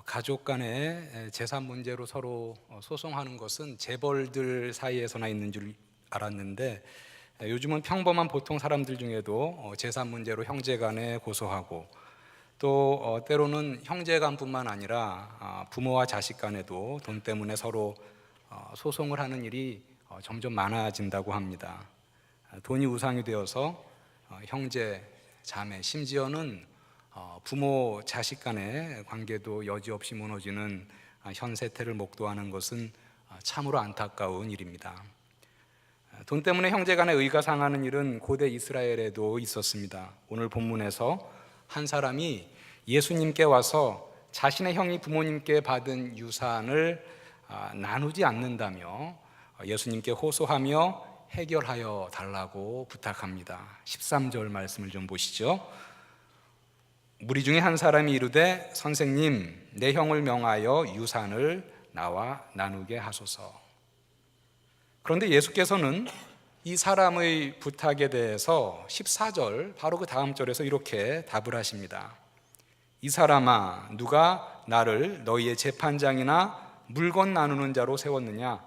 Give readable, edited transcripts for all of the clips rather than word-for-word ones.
가족 간의 재산 문제로 서로 소송하는 것은 재벌들 사이에서나 있는 줄 알았는데, 요즘은 평범한 보통 사람들 중에도 재산 문제로 형제 간에 고소하고, 또 때로는 형제 간뿐만 아니라 부모와 자식 간에도 돈 때문에 서로 소송을 하는 일이 점점 많아진다고 합니다. 돈이 우상이 되어서 형제, 자매, 심지어는 부모, 자식 간의 관계도 여지없이 무너지는 현 세태를 목도하는 것은 참으로 안타까운 일입니다. 돈 때문에 형제 간의 의가 상하는 일은 고대 이스라엘에도 있었습니다. 오늘 본문에서 한 사람이 예수님께 와서 자신의 형이 부모님께 받은 유산을 나누지 않는다며 예수님께 호소하며 해결하여 달라고 부탁합니다. 13절 말씀을 좀 보시죠. 무리 중에 한 사람이 이르되 선생님, 내 형을 명하여 유산을 나와 나누게 하소서. 그런데 예수께서는 이 사람의 부탁에 대해서 14절 바로 그 다음 절에서 이렇게 답을 하십니다. 이 사람아, 누가 나를 너희의 재판장이나 물건 나누는 자로 세웠느냐?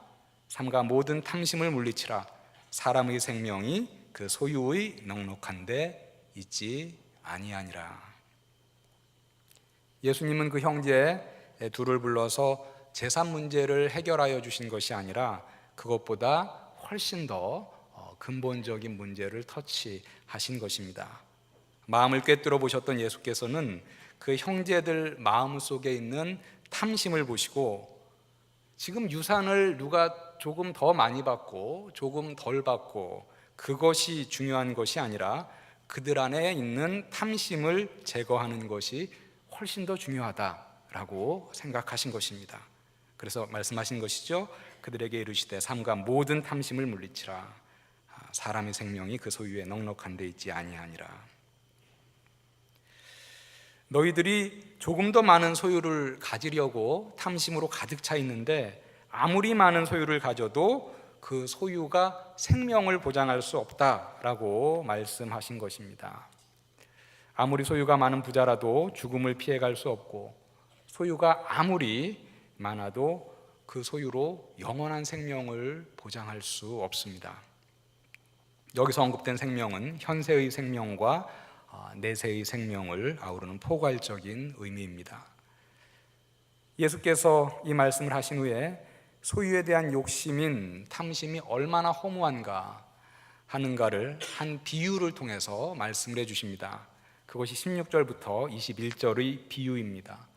삼가 모든 탐심을 물리치라. 사람의 생명이 그 소유의 넉넉한데 있지 아니하니라. 예수님은 그 형제 둘을 불러서 재산 문제를 해결하여 주신 것이 아니라 그것보다 훨씬 더 근본적인 문제를 터치하신 것입니다. 마음을 꿰뚫어 보셨던 예수께서는 그 형제들 마음 속에 있는 탐심을 보시고, 지금 유산을 누가 조금 더 많이 받고 조금 덜 받고 그것이 중요한 것이 아니라 그들 안에 있는 탐심을 제거하는 것이 훨씬 더 중요하다라고 생각하신 것입니다. 그래서 말씀하신 것이죠. 그들에게 이르시되 삼가 모든 탐심을 물리치라. 사람의 생명이 그 소유에 넉넉한 데 있지 아니하니라. 너희들이 조금 더 많은 소유를 가지려고 탐심으로 가득 차 있는데, 아무리 많은 소유를 가져도 그 소유가 생명을 보장할 수 없다라고 말씀하신 것입니다. 아무리 소유가 많은 부자라도 죽음을 피해갈 수 없고, 소유가 아무리 많아도 그 소유로 영원한 생명을 보장할 수 없습니다. 여기서 언급된 생명은 현세의 생명과 내세의 생명을 아우르는 포괄적인 의미입니다. 예수께서 이 말씀을 하신 후에 소유에 대한 욕심인 탐심이 얼마나 허무한가 하는가를 한 비유를 통해서 말씀을 해주십니다. 그것이 16절부터 21절의 비유입니다.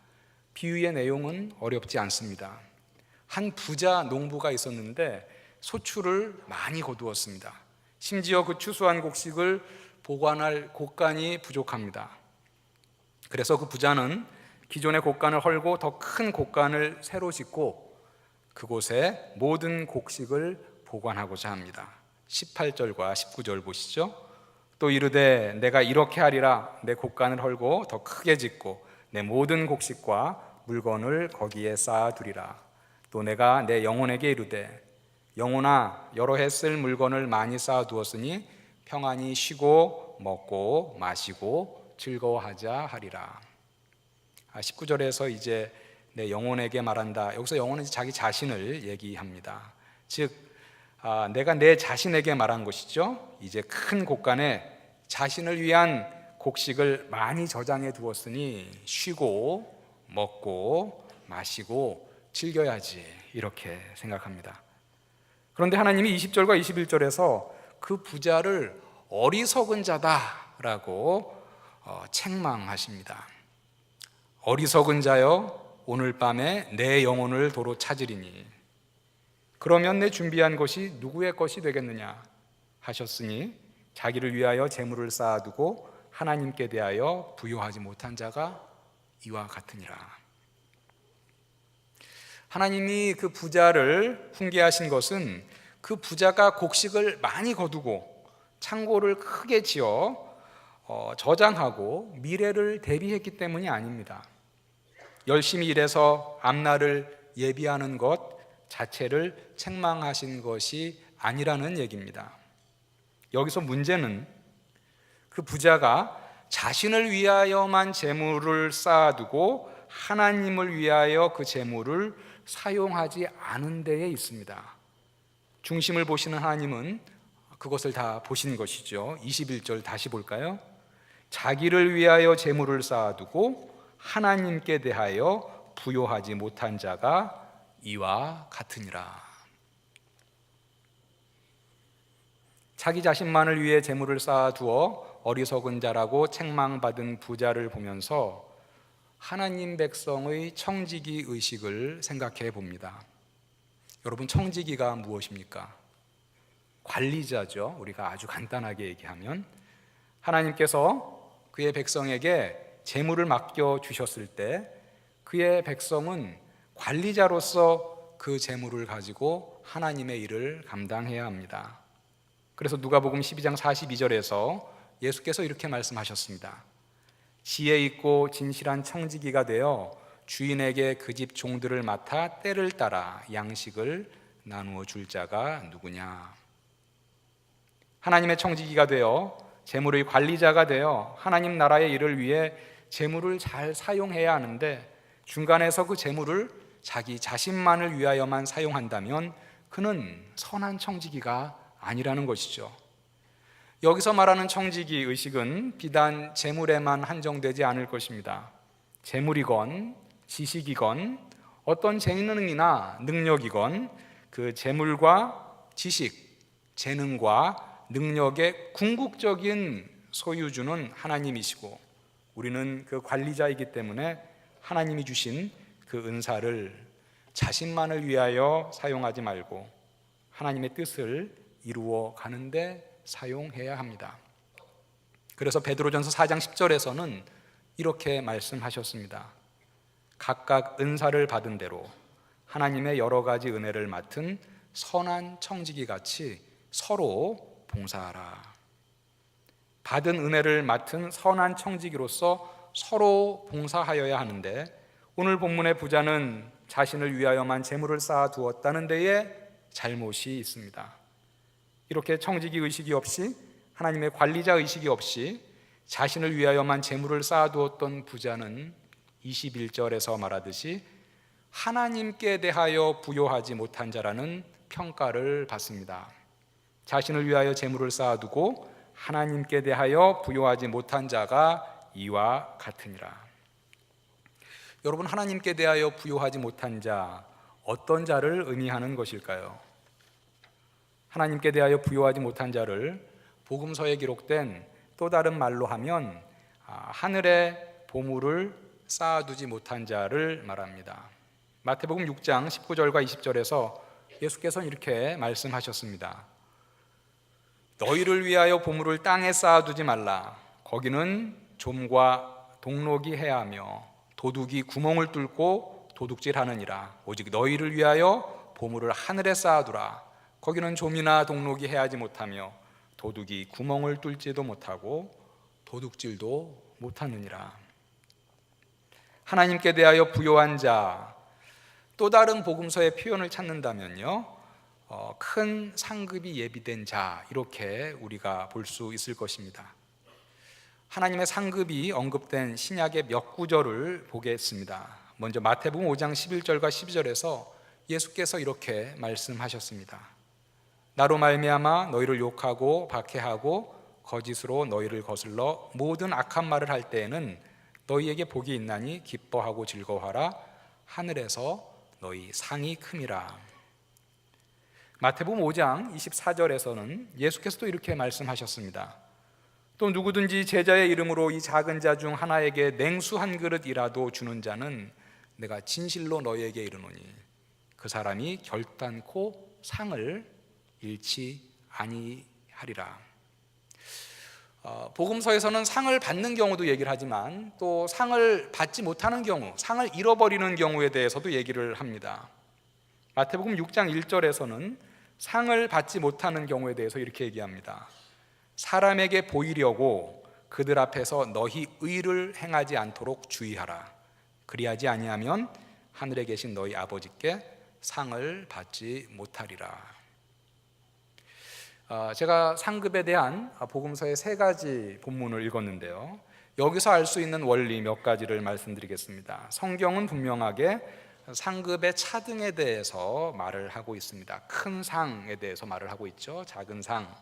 비유의 내용은 어렵지 않습니다. 한 부자 농부가 있었는데 소출을 많이 거두었습니다. 심지어 그 추수한 곡식을 보관할 곡간이 부족합니다. 그래서 그 부자는 기존의 곡간을 헐고 더 큰 곡간을 새로 짓고 그곳에 모든 곡식을 보관하고자 합니다. 18절과 19절 보시죠. 또 이르되 내가 이렇게 하리라. 내 곡간을 헐고 더 크게 짓고 내 모든 곡식과 물건을 거기에 쌓아두리라. 또 내가 내 영혼에게 이르되 영혼아, 여러 해 쓸 물건을 많이 쌓아두었으니 평안히 쉬고 먹고 마시고 즐거워하자 하리라. 19절에서 이제 내 영혼에게 말한다. 여기서 영혼은 자기 자신을 얘기합니다. 즉 내가 내 자신에게 말한 것이죠. 이제 큰 곡간에 자신을 위한 곡식을 많이 저장해 두었으니 쉬고 먹고 마시고 즐겨야지, 이렇게 생각합니다. 그런데 하나님이 20절과 21절에서 그 부자를 어리석은 자다라고 책망하십니다. 어리석은 자여, 오늘 밤에 내 영혼을 도로 찾으리니 그러면 내 준비한 것이 누구의 것이 되겠느냐 하셨으니 자기를 위하여 재물을 쌓아두고 하나님께 대하여 부요하지 못한 자가 이와 같으니라. 하나님이 그 부자를 훈계하신 것은 그 부자가 곡식을 많이 거두고 창고를 크게 지어 저장하고 미래를 대비했기 때문이 아닙니다. 열심히 일해서 앞날을 예비하는 것 자체를 책망하신 것이 아니라는 얘기입니다. 여기서 문제는 그 부자가 자신을 위하여만 재물을 쌓아두고 하나님을 위하여 그 재물을 사용하지 않은 데에 있습니다. 중심을 보시는 하나님은 그것을 다 보신 것이죠. 21절 다시 볼까요? 자기를 위하여 재물을 쌓아두고 하나님께 대하여 부요하지 못한 자가 이와 같으니라. 자기 자신만을 위해 재물을 쌓아두어 어리석은 자라고 책망받은 부자를 보면서 하나님 백성의 청지기 의식을 생각해 봅니다. 여러분, 청지기가 무엇입니까? 관리자죠. 우리가 아주 간단하게 얘기하면 하나님께서 그의 백성에게 재물을 맡겨 주셨을 때 그의 백성은 관리자로서 그 재물을 가지고 하나님의 일을 감당해야 합니다. 그래서 누가복음 12장 42절에서 예수께서 이렇게 말씀하셨습니다. 지혜 있고 진실한 청지기가 되어 주인에게 그 집 종들을 맡아 때를 따라 양식을 나누어 줄 자가 누구냐. 하나님의 청지기가 되어 재물의 관리자가 되어 하나님 나라의 일을 위해 재물을 잘 사용해야 하는데 중간에서 그 재물을 자기 자신만을 위하여만 사용한다면 그는 선한 청지기가 아니라는 것이죠. 여기서 말하는 청지기 의식은 비단 재물에만 한정되지 않을 것입니다. 재물이건 지식이건 어떤 재능이나 능력이건 그 재물과 지식, 재능과 능력의 궁극적인 소유주는 하나님이시고 우리는 그 관리자이기 때문에 하나님이 주신 그 은사를 자신만을 위하여 사용하지 말고 하나님의 뜻을 이루어 가는데 사용해야 합니다. 그래서 베드로전서 4장 10절에서는 이렇게 말씀하셨습니다. 각각 은사를 받은 대로 하나님의 여러 가지 은혜를 맡은 선한 청지기 같이 서로 봉사하라. 받은 은혜를 맡은 선한 청지기로서 서로 봉사하여야 하는데 오늘 본문의 부자는 자신을 위하여만 재물을 쌓아두었다는 데에 잘못이 있습니다. 이렇게 청지기 의식이 없이 하나님의 관리자 의식이 없이 자신을 위하여만 재물을 쌓아두었던 부자는 21절에서 말하듯이 하나님께 대하여 부요하지 못한 자라는 평가를 받습니다. 자신을 위하여 재물을 쌓아두고 하나님께 대하여 부요하지 못한 자가 이와 같으니라. 여러분, 하나님께 대하여 부요하지 못한 자, 어떤 자를 의미하는 것일까요? 하나님께 대하여 부요하지 못한 자를 복음서에 기록된 또 다른 말로 하면 하늘에 보물을 쌓아두지 못한 자를 말합니다. 마태복음 6장 19절과 20절에서 예수께서는 이렇게 말씀하셨습니다. 너희를 위하여 보물을 땅에 쌓아두지 말라. 거기는 좀과 동록이 해하며 도둑이 구멍을 뚫고 도둑질하느니라. 오직 너희를 위하여 보물을 하늘에 쌓아두라. 거기는 좀이나 동록이 해하지 못하며 도둑이 구멍을 뚫지도 못하고 도둑질도 못하느니라. 하나님께 대하여 부요한 자, 또 다른 복음서의 표현을 찾는다면요, 큰 상급이 예비된 자, 이렇게 우리가 볼 수 있을 것입니다. 하나님의 상급이 언급된 신약의 몇 구절을 보겠습니다. 먼저 마태복음 5장 11절과 12절에서 예수께서 이렇게 말씀하셨습니다. 나로 말미암아 너희를 욕하고 박해하고 거짓으로 너희를 거슬러 모든 악한 말을 할 때에는 너희에게 복이 있나니 기뻐하고 즐거워하라. 하늘에서 너희 상이 큼이라. 마태복음 5장 24절에서는 예수께서도 이렇게 말씀하셨습니다. 또 누구든지 제자의 이름으로 이 작은 자 중 하나에게 냉수 한 그릇이라도 주는 자는 내가 진실로 너희에게 이르노니 그 사람이 결단코 상을 잃지 아니하리라. 복음서에서는 상을 받는 경우도 얘기를 하지만 또 상을 받지 못하는 경우, 상을 잃어버리는 경우에 대해서도 얘기를 합니다. 마태복음 6장 1절에서는 상을 받지 못하는 경우에 대해서 이렇게 얘기합니다. 사람에게 보이려고 그들 앞에서 너희 의를 행하지 않도록 주의하라. 그리하지 아니하면 하늘에 계신 너희 아버지께 상을 받지 못하리라. 제가 상급에 대한 복음서의 3가지 본문을 읽었는데요, 여기서 알 수 있는 원리 몇 가지를 말씀드리겠습니다. 성경은 분명하게 상급의 차등에 대해서 말을 하고 있습니다. 큰 상에 대해서 말을 하고 있죠. 작은 상.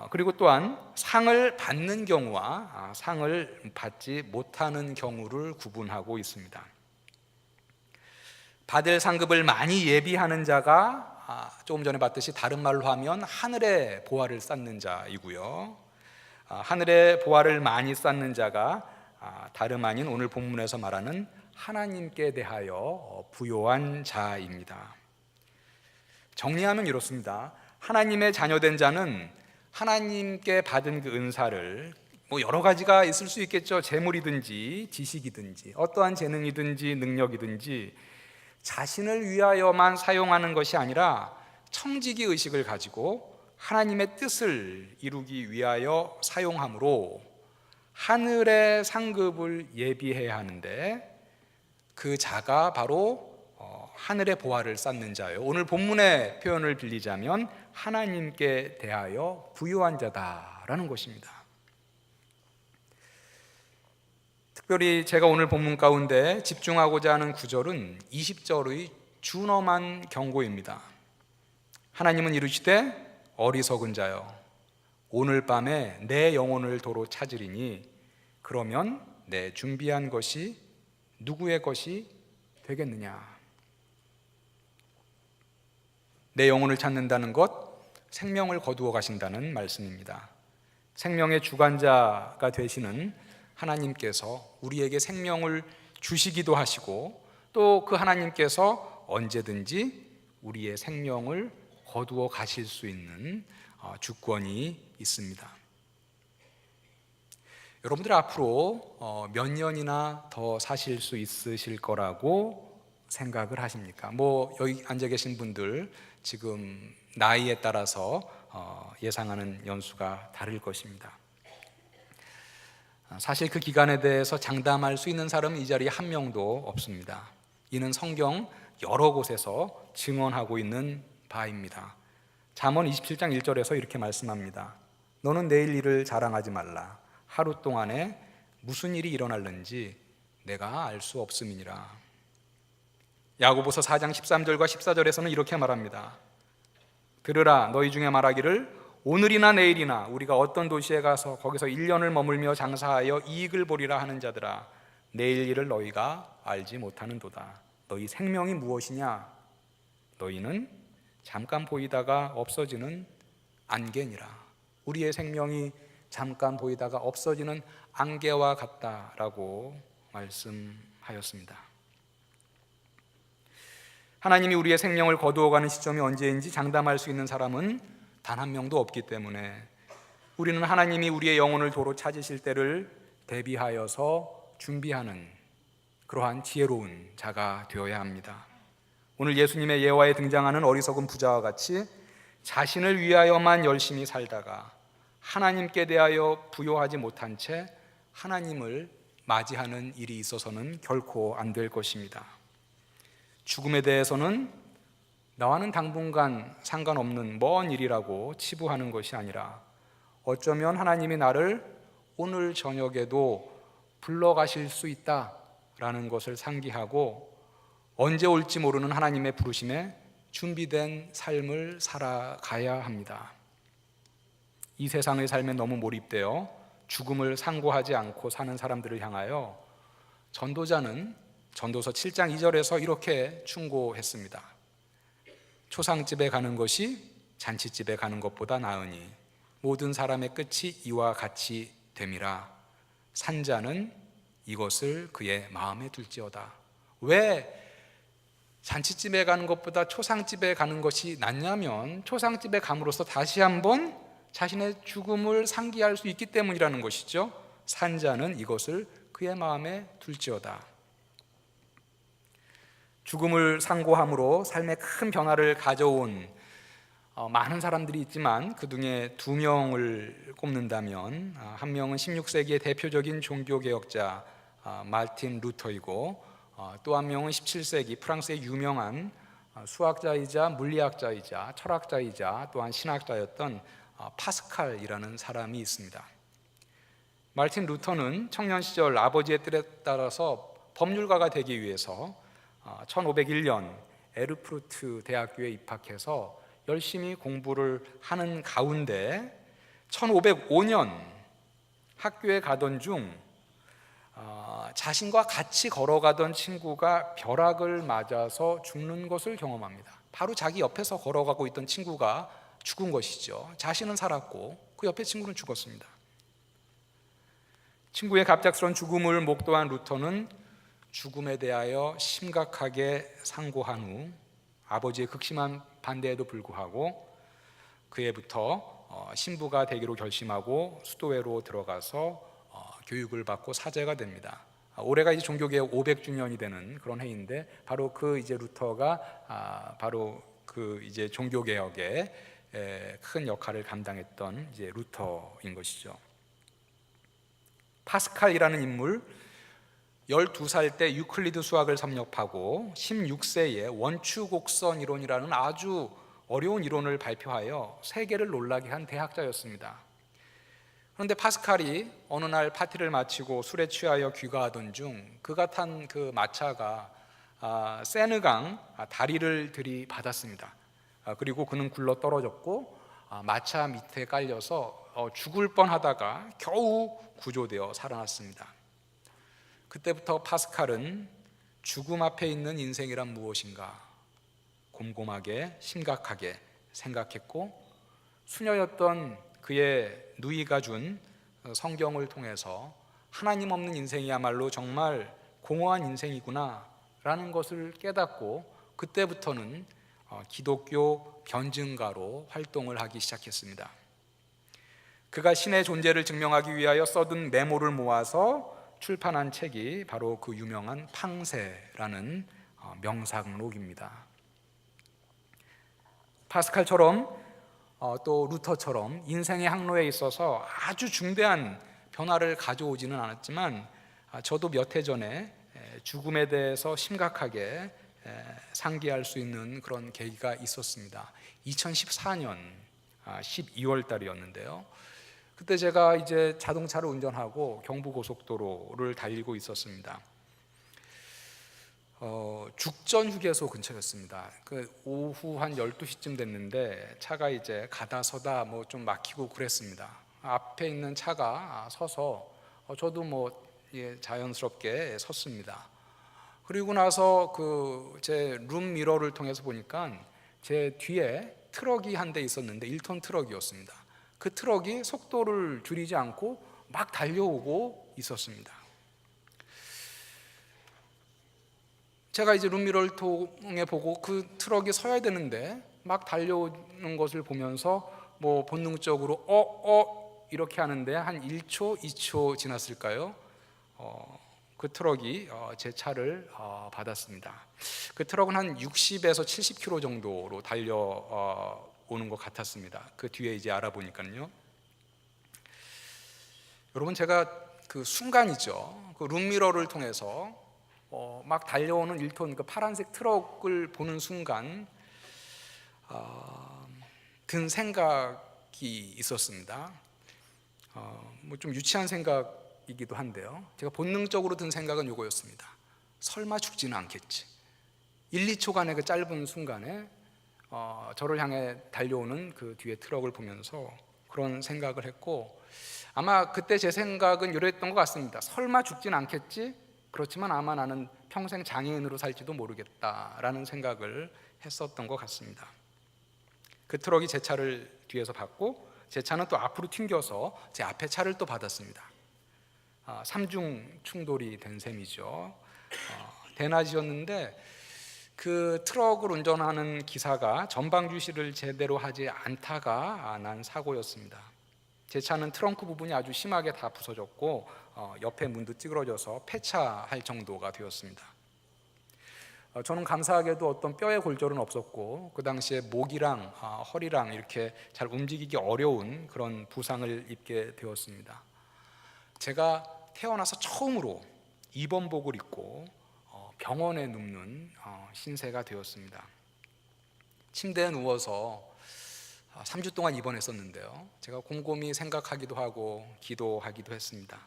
그리고 또한 상을 받는 경우와 상을 받지 못하는 경우를 구분하고 있습니다. 받을 상급을 많이 예비하는 자가 조금 전에 봤듯이 다른 말로 하면 하늘의 보화를 쌓는 자이고요. 하늘의 보화를 많이 쌓는 자가 다름 아닌 오늘 본문에서 말하는 하나님께 대하여 부요한 자입니다. 정리하면 이렇습니다. 하나님의 자녀된 자는 하나님께 받은 그 은사를 여러 가지가 있을 수 있겠죠. 재물이든지 지식이든지 어떠한 재능이든지 능력이든지 자신을 위하여만 사용하는 것이 아니라 청지기 의식을 가지고 하나님의 뜻을 이루기 위하여 사용함으로 하늘의 상급을 예비해야 하는데 그 자가 바로 하늘의 보화를 쌓는 자예요. 오늘 본문의 표현을 빌리자면 하나님께 대하여 부요한 자다라는 것입니다. 특별히 제가 오늘 본문 가운데 집중하고자 하는 구절은 20절의 준엄한 경고입니다. 하나님은 이르시되 어리석은 자여 오늘 밤에 내 영혼을 도로 찾으리니 그러면 내 준비한 것이 누구의 것이 되겠느냐. 내 영혼을 찾는다는 것, 생명을 거두어 가신다는 말씀입니다. 생명의 주관자가 되시는 하나님께서 우리에게 생명을 주시기도 하시고 또 그 하나님께서 언제든지 우리의 생명을 거두어 가실 수 있는 주권이 있습니다. 여러분들 앞으로 몇 년이나 더 사실 수 있으실 거라고 생각을 하십니까? 여기 앉아 계신 분들 지금 나이에 따라서 예상하는 연수가 다를 것입니다. 사실 그 기간에 대해서 장담할 수 있는 사람은 이 자리에 한 명도 없습니다. 이는 성경 여러 곳에서 증언하고 있는 바입니다. 잠언 27장 1절에서 이렇게 말씀합니다. 너는 내일 일을 자랑하지 말라. 하루 동안에 무슨 일이 일어날는지 내가 알 수 없음이니라. 야고보서 4장 13절과 14절에서는 이렇게 말합니다. 들으라, 너희 중에 말하기를 오늘이나 내일이나 우리가 어떤 도시에 가서 거기서 1년을 머물며 장사하여 이익을 보리라 하는 자들아, 내일 일을 너희가 알지 못하는도다. 너희 생명이 무엇이냐? 너희는 잠깐 보이다가 없어지는 안개니라. 우리의 생명이 잠깐 보이다가 없어지는 안개와 같다라고 말씀하였습니다. 하나님이 우리의 생명을 거두어가는 시점이 언제인지 장담할 수 있는 사람은 단 한 명도 없기 때문에 우리는 하나님이 우리의 영혼을 도로 찾으실 때를 대비하여서 준비하는 그러한 지혜로운 자가 되어야 합니다. 오늘 예수님의 예화에 등장하는 어리석은 부자와 같이 자신을 위하여만 열심히 살다가 하나님께 대하여 부요하지 못한 채 하나님을 맞이하는 일이 있어서는 결코 안 될 것입니다. 죽음에 대해서는 나와는 당분간 상관없는 먼 일이라고 치부하는 것이 아니라 어쩌면 하나님이 나를 오늘 저녁에도 불러가실 수 있다라는 것을 상기하고 언제 올지 모르는 하나님의 부르심에 준비된 삶을 살아가야 합니다. 이 세상의 삶에 너무 몰입되어 죽음을 상고하지 않고 사는 사람들을 향하여 전도자는 전도서 7장 2절에서 이렇게 충고했습니다. 초상집에 가는 것이 잔치집에 가는 것보다 나으니 모든 사람의 끝이 이와 같이 됨이라. 산자는 이것을 그의 마음에 둘지어다. 왜 잔치집에 가는 것보다 초상집에 가는 것이 낫냐면 초상집에 감으로써 다시 한번 자신의 죽음을 상기할 수 있기 때문이라는 것이죠. 산자는 이것을 그의 마음에 둘지어다. 죽음을 상고함으로 삶에 큰 변화를 가져온 많은 사람들이 있지만 그 중에 두 명을 꼽는다면 한 명은 16세기의 대표적인 종교개혁자 마르틴 루터이고 또 한 명은 17세기 프랑스의 유명한 수학자이자 물리학자이자 철학자이자 또한 신학자였던 파스칼이라는 사람이 있습니다. 마르틴 루터는 청년 시절 아버지의 뜻에 따라서 법률가가 되기 위해서 1501년 에르푸르트 대학교에 입학해서 열심히 공부를 하는 가운데 1505년 학교에 가던 중 자신과 같이 걸어가던 친구가 벼락을 맞아서 죽는 것을 경험합니다. 바로 자기 옆에서 걸어가고 있던 친구가 죽은 것이죠. 자신은 살았고 그 옆에 친구는 죽었습니다. 친구의 갑작스러운 죽음을 목도한 루터는 죽음에 대하여 심각하게 상고한 후 아버지의 극심한 반대에도 불구하고 그 해부터 신부가 되기로 결심하고 수도회로 들어가서 교육을 받고 사제가 됩니다. 올해가 이제 종교개혁 500주년이 되는 그런 해인데 바로 그 이제 루터가 바로 그 이제 종교개혁에 큰 역할을 감당했던 이제 루터인 것이죠. 파스칼이라는 인물, 12살 때 유클리드 수학을 섭렵하고 16세에 원추곡선 이론이라는 아주 어려운 이론을 발표하여 세계를 놀라게 한 대학자였습니다. 그런데 파스칼이 어느 날 파티를 마치고 술에 취하여 귀가하던 중 그가 탄 그 마차가 세느강 다리를 들이받았습니다. 그리고 그는 굴러 떨어졌고 마차 밑에 깔려서 죽을 뻔하다가 겨우 구조되어 살아났습니다. 그때부터 파스칼은 죽음 앞에 있는 인생이란 무엇인가 곰곰하게 심각하게 생각했고, 수녀였던 그의 누이가 준 성경을 통해서 하나님 없는 인생이야말로 정말 공허한 인생이구나 라는 것을 깨닫고 그때부터는 기독교 변증가로 활동을 하기 시작했습니다. 그가 신의 존재를 증명하기 위하여 써둔 메모를 모아서 출판한 책이 바로 그 유명한 팡세라는 명상록입니다. 파스칼처럼 또 루터처럼 인생의 항로에 있어서 아주 중대한 변화를 가져오지는 않았지만 저도 몇 해 전에 죽음에 대해서 심각하게 상기할 수 있는 그런 계기가 있었습니다. 2014년 12월 달이었는데요. 그때 제가 이제 자동차를 운전하고 경부고속도로를 달리고 있었습니다. 죽전 휴게소 근처였습니다. 그 오후 한 12시쯤 됐는데 차가 이제 가다 서다 뭐 좀 막히고 그랬습니다. 앞에 있는 차가 서서 저도 뭐 자연스럽게 섰습니다. 그리고 나서 그 제 룸 미러를 통해서 보니까 제 뒤에 트럭이 한 대 있었는데 1톤 트럭이었습니다. 그 트럭이 속도를 줄이지 않고 막 달려오고 있었습니다. 제가 이제 룸미러를 통해 보고 그 트럭이 서야 되는데 막 달려오는 것을 보면서 뭐 본능적으로 이렇게 하는데 한 1초, 2초 지났을까요? 그 트럭이 제 차를 받았습니다. 그 트럭은 한 60에서 70km 정도로 달려오는 것 같았습니다. 그 뒤에 이제 알아보니까요. 여러분, 제가 그 순간이죠. 그 룸미러를 통해서 막 달려오는 1톤 그 파란색 트럭을 보는 순간 든 생각이 있었습니다. 뭐 좀 유치한 생각이기도 한데요. 제가 본능적으로 든 생각은 이거였습니다. 설마 죽지는 않겠지. 1, 2초간의 그 짧은 순간에 저를 향해 달려오는 그 뒤에 트럭을 보면서 그런 생각을 했고, 아마 그때 제 생각은 이랬던 것 같습니다. 설마 죽진 않겠지? 그렇지만 아마 나는 평생 장애인으로 살지도 모르겠다라는 생각을 했었던 것 같습니다. 그 트럭이 제 차를 뒤에서 받고 제 차는 또 앞으로 튕겨서 제 앞에 차를 또 받았습니다. 삼중 충돌이 된 셈이죠. 대낮이었는데 그 트럭을 운전하는 기사가 전방 주시를 제대로 하지 않다가 난 사고였습니다. 제 차는 트렁크 부분이 아주 심하게 다 부서졌고 옆에 문도 찌그러져서 폐차할 정도가 되었습니다. 저는 감사하게도 어떤 뼈의 골절은 없었고 그 당시에 목이랑 허리랑 이렇게 잘 움직이기 어려운 그런 부상을 입게 되었습니다. 제가 태어나서 처음으로 입원복을 입고 병원에 눕는 신세가 되었습니다. 침대에 누워서 3주 동안 입원했었는데요. 제가 곰곰이 생각하기도 하고 기도하기도 했습니다.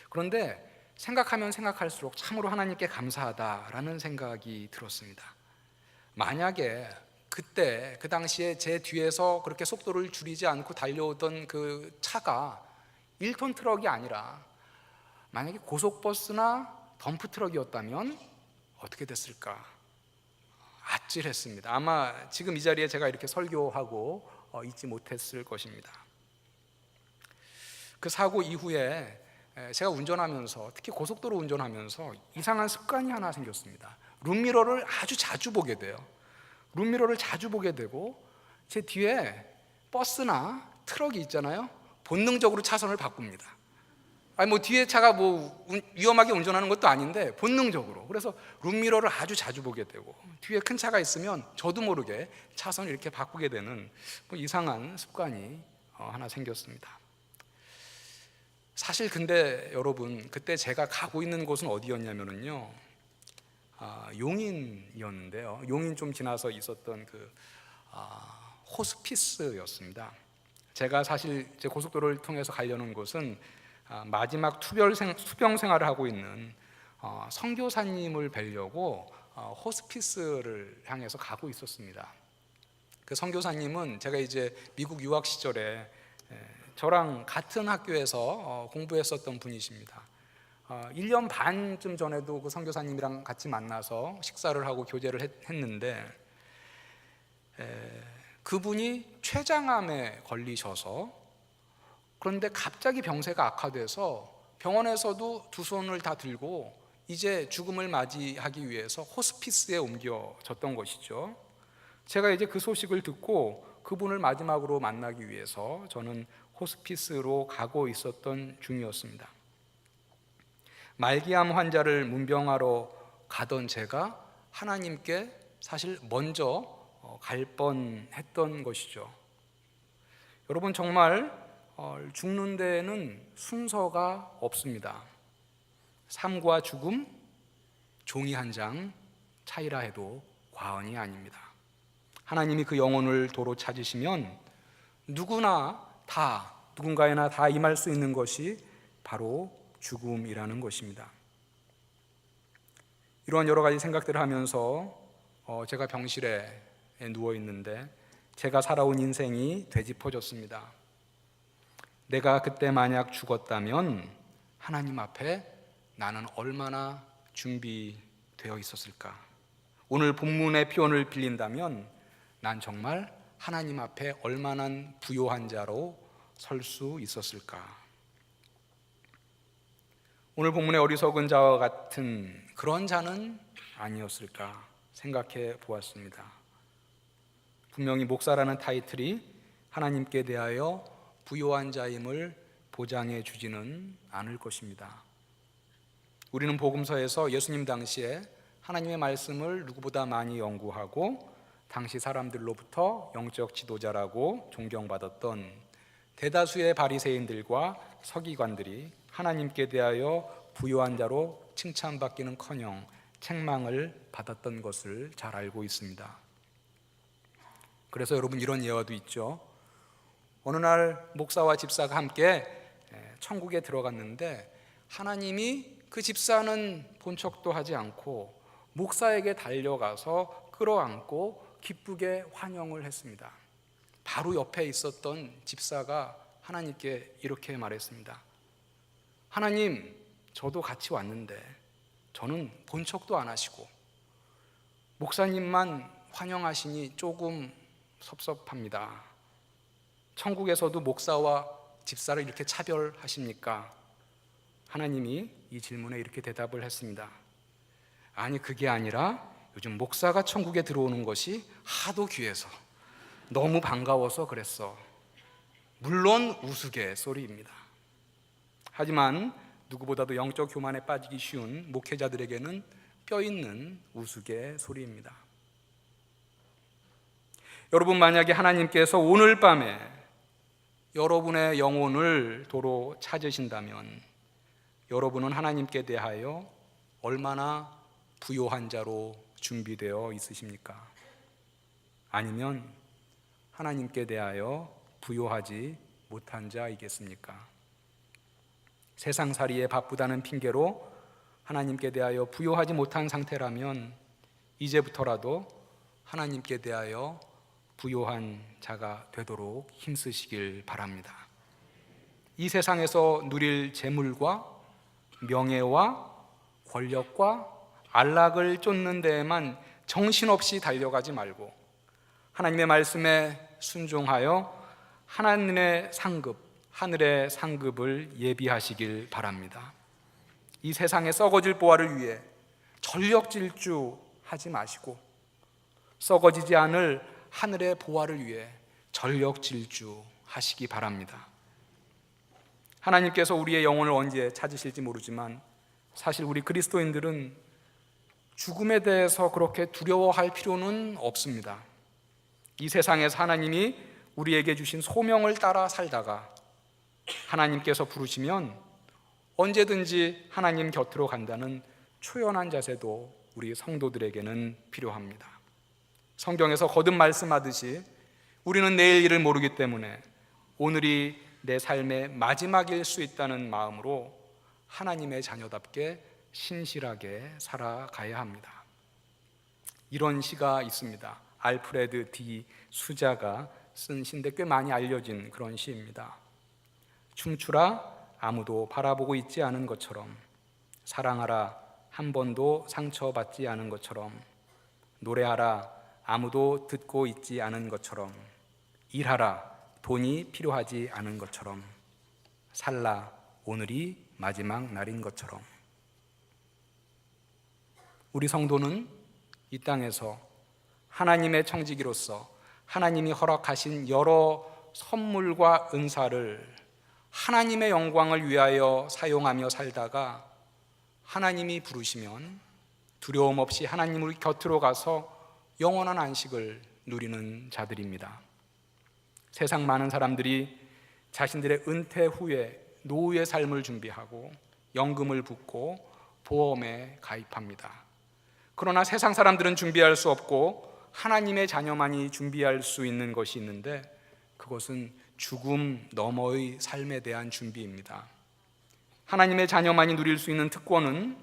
그런데 생각하면 생각할수록 참으로 하나님께 감사하다라는 생각이 들었습니다. 만약에 그때 그 당시에 제 뒤에서 그렇게 속도를 줄이지 않고 달려오던 그 차가 1톤 트럭이 아니라 만약에 고속버스나 덤프트럭이었다면 어떻게 됐을까? 아찔했습니다. 아마 지금 이 자리에 제가 이렇게 설교하고 있지 못했을 것입니다. 그 사고 이후에 제가 운전하면서, 특히 고속도로 운전하면서 이상한 습관이 하나 생겼습니다. 룸미러를 아주 자주 보게 돼요. 룸미러를 자주 보게 되고 제 뒤에 버스나 트럭이 있잖아요. 본능적으로 차선을 바꿉니다. 아니 뭐 뒤에 차가 뭐 위험하게 운전하는 것도 아닌데 본능적으로. 그래서 룸미러를 아주 자주 보게 되고 뒤에 큰 차가 있으면 저도 모르게 차선을 이렇게 바꾸게 되는 뭐 이상한 습관이 하나 생겼습니다. 사실 근데 여러분, 그때 제가 가고 있는 곳은 어디였냐면요, 용인이었는데요. 용인 좀 지나서 있었던 그 호스피스였습니다. 제가 사실 제 고속도로를 통해서 가려는 곳은 마지막 투병 생활을 하고 있는 선교사님을 뵈려고 호스피스를 향해서 가고 있었습니다. 그 선교사님은 제가 이제 미국 유학 시절에 저랑 같은 학교에서 공부했었던 분이십니다. 1년 반쯤 전에도 그 선교사님이랑 같이 만나서 식사를 하고 교제를 했는데 그분이 췌장암에 걸리셔서, 그런데 갑자기 병세가 악화돼서 병원에서도 두 손을 다 들고 이제 죽음을 맞이하기 위해서 호스피스에 옮겨졌던 것이죠. 제가 이제 그 소식을 듣고 그분을 마지막으로 만나기 위해서 저는 호스피스로 가고 있었던 중이었습니다. 말기암 환자를 문병하러 가던 제가 하나님께 사실 먼저 갈 뻔했던 것이죠. 여러분, 정말 죽는 데에는 순서가 없습니다. 삶과 죽음, 종이 한 장 차이라 해도 과언이 아닙니다. 하나님이 그 영혼을 도로 찾으시면 누군가에나 다 임할 수 있는 것이 바로 죽음이라는 것입니다. 이런 여러 가지 생각들을 하면서 제가 병실에 누워 있는데 제가 살아온 인생이 되짚어졌습니다. 내가 그때 만약 죽었다면 하나님 앞에 나는 얼마나 준비되어 있었을까? 오늘 본문의 표현을 빌린다면 난 정말 하나님 앞에 얼마나 부요한 자로 설 수 있었을까? 오늘 본문의 어리석은 자와 같은 그런 자는 아니었을까 생각해 보았습니다. 분명히 목사라는 타이틀이 하나님께 대하여 부요한 자임을 보장해 주지는 않을 것입니다. 우리는 복음서에서 예수님 당시에 하나님의 말씀을 누구보다 많이 연구하고 당시 사람들로부터 영적 지도자라고 존경받았던 대다수의 바리새인들과 서기관들이 하나님께 대하여 부요한 자로 칭찬받기는커녕 책망을 받았던 것을 잘 알고 있습니다. 그래서 여러분, 이런 예화도 있죠. 어느 날 목사와 집사가 함께 천국에 들어갔는데 하나님이 그 집사는 본 척도 하지 않고 목사에게 달려가서 끌어안고 기쁘게 환영을 했습니다. 바로 옆에 있었던 집사가 하나님께 이렇게 말했습니다. 하나님, 저도 같이 왔는데 저는 본 척도 안 하시고 목사님만 환영하시니 조금 섭섭합니다. 천국에서도 목사와 집사를 이렇게 차별하십니까? 하나님이 이 질문에 이렇게 대답을 했습니다. 아니, 그게 아니라 요즘 목사가 천국에 들어오는 것이 하도 귀해서 너무 반가워서 그랬어. 물론 우스갯소리입니다. 하지만 누구보다도 영적 교만에 빠지기 쉬운 목회자들에게는 뼈있는 우스갯소리입니다. 여러분, 만약에 하나님께서 오늘 밤에 여러분의 영혼을 도로 찾으신다면 여러분은 하나님께 대하여 얼마나 부요한 자로 준비되어 있으십니까? 아니면 하나님께 대하여 부요하지 못한 자이겠습니까? 세상살이에 바쁘다는 핑계로 하나님께 대하여 부요하지 못한 상태라면 이제부터라도 하나님께 대하여 부요한 자가 되도록 힘쓰시길 바랍니다. 이 세상에서 누릴 재물과 명예와 권력과 안락을 쫓는 데에만 정신없이 달려가지 말고 하나님의 말씀에 순종하여 하나님의 상급, 하늘의 상급을 예비하시길 바랍니다. 이 세상에 썩어질 보화를 위해 전력 질주하지 마시고 썩어지지 않을 하늘의 보화를 위해 전력 질주하시기 바랍니다. 하나님께서 우리의 영혼을 언제 찾으실지 모르지만 사실 우리 그리스도인들은 죽음에 대해서 그렇게 두려워할 필요는 없습니다. 이 세상에서 하나님이 우리에게 주신 소명을 따라 살다가 하나님께서 부르시면 언제든지 하나님 곁으로 간다는 초연한 자세도 우리 성도들에게는 필요합니다. 성경에서 거듭 말씀하듯이 우리는 내일 일을 모르기 때문에 오늘이 내 삶의 마지막일 수 있다는 마음으로 하나님의 자녀답게 신실하게 살아가야 합니다. 이런 시가 있습니다. 알프레드 디 수자가 쓴 시인데 꽤 많이 알려진 그런 시입니다. 춤추라 아무도 바라보고 있지 않은 것처럼, 사랑하라 한 번도 상처받지 않은 것처럼, 노래하라 아무도 듣고 있지 않은 것처럼, 일하라 돈이 필요하지 않은 것처럼, 살라 오늘이 마지막 날인 것처럼. 우리 성도는 이 땅에서 하나님의 청지기로서 하나님이 허락하신 여러 선물과 은사를 하나님의 영광을 위하여 사용하며 살다가 하나님이 부르시면 두려움 없이 하나님을 곁으로 가서 영원한 안식을 누리는 자들입니다. 세상 많은 사람들이 자신들의 은퇴 후에 노후의 삶을 준비하고 연금을 붓고 보험에 가입합니다. 그러나 세상 사람들은 준비할 수 없고 하나님의 자녀만이 준비할 수 있는 것이 있는데 그것은 죽음 너머의 삶에 대한 준비입니다. 하나님의 자녀만이 누릴 수 있는 특권은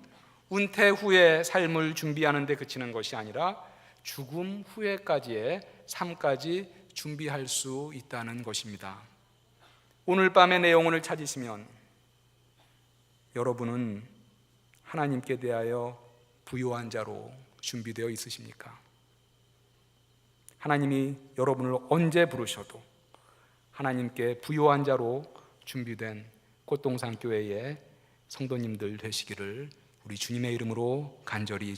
은퇴 후의 삶을 준비하는 데 그치는 것이 아니라 죽음 후에까지의 삶까지 준비할 수 있다는 것입니다. 오늘 밤에 내 영혼을 찾으시면 여러분은 하나님께 대하여 부요한 자로 준비되어 있으십니까? 하나님이 여러분을 언제 부르셔도 하나님께 부요한 자로 준비된 꽃동산 교회의 성도님들 되시기를 우리 주님의 이름으로 간절히